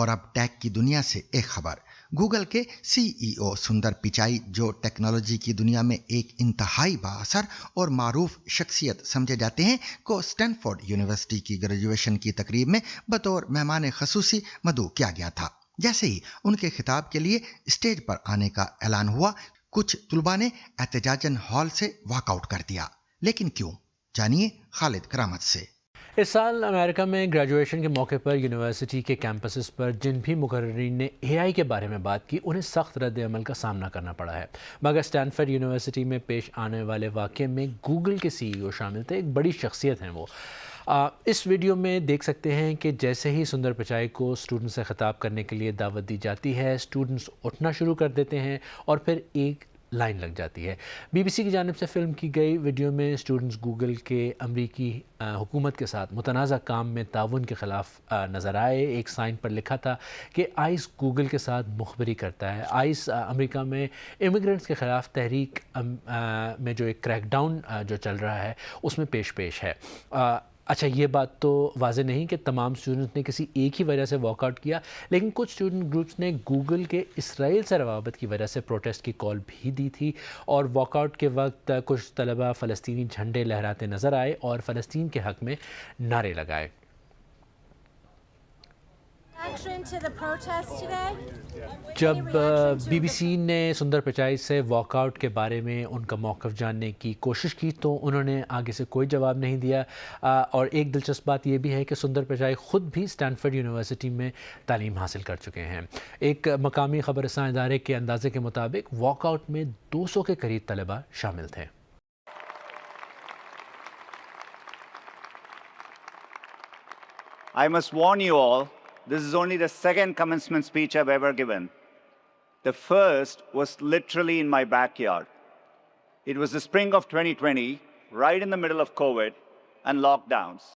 اور اب ٹیک کی دنیا سے ایک خبر۔ گوگل کے سی ای او سندر پچائی، جو ٹیکنالوجی کی دنیا میں ایک انتہائی بااثر اور معروف شخصیت سمجھے جاتے ہیں، کو اسٹینفورڈ یونیورسٹی کی گریجویشن کی تقریب میں بطور مہمان خصوصی مدعو کیا گیا تھا۔ جیسے ہی ان کے خطاب کے لیے اسٹیج پر آنے کا اعلان ہوا، کچھ طلباء نے احتجاجاً ہال سے واک آؤٹ کر دیا۔ لیکن کیوں؟ جانیے خالد کرامت سے۔ اس سال امریکہ میں گریجویشن کے موقع پر یونیورسٹی کے کیمپسز پر جن بھی مقررین نے اے آئی کے بارے میں بات کی، انہیں سخت رد عمل کا سامنا کرنا پڑا ہے۔ مگر اسٹینفورڈ یونیورسٹی میں پیش آنے والے واقعے میں گوگل کے سی ای او شامل تھے، ایک بڑی شخصیت ہیں وہ۔ اس ویڈیو میں دیکھ سکتے ہیں کہ جیسے ہی سندر پچائی کو اسٹوڈنٹ سے خطاب کرنے کے لیے دعوت دی جاتی ہے، اسٹوڈنٹس اٹھنا شروع کر دیتے ہیں اور پھر ایک لائن لگ جاتی ہے۔ بی بی سی کی جانب سے فلم کی گئی ویڈیو میں اسٹوڈنٹس گوگل کے امریکی حکومت کے ساتھ متنازع کام میں تعاون کے خلاف نظر آئے۔ ایک سائن پر لکھا تھا کہ آئس گوگل کے ساتھ مخبری کرتا ہے۔ آئس امریکہ میں امیگرنٹس کے خلاف تحریک میں جو ایک کریک ڈاؤن جو چل رہا ہے اس میں پیش ہے۔ اچھا، یہ بات تو واضح نہیں کہ تمام اسٹوڈنٹس نے کسی ایک ہی وجہ سے واک آؤٹ کیا، لیکن کچھ اسٹوڈنٹ گروپس نے گوگل کے اسرائیل سے روابط کی وجہ سے پروٹیسٹ کی کال بھی دی تھی، اور واک آؤٹ کے وقت کچھ طلباء فلسطینی جھنڈے لہراتے نظر آئے اور فلسطین کے حق میں نعرے لگائے۔ جب بی بی سی نے سندر پچائی سے واک آؤٹ کے بارے میں ان کا موقف جاننے کی کوشش کی تو انہوں نے آگے سے کوئی جواب نہیں دیا، اور ایک دلچسپ بات یہ بھی ہے کہ سندر پچائی خود بھی اسٹینفورڈ یونیورسٹی میں تعلیم حاصل کر چکے ہیں۔ ایک مقامی خبر رساں ادارے کے اندازے کے مطابق واک آؤٹ میں 200 کے قریب طلباء شامل تھے۔ I must warn you all, this is only the second commencement speech I've ever given. The first was literally in my backyard. It was the spring of 2020, right in the middle of COVID and lockdowns.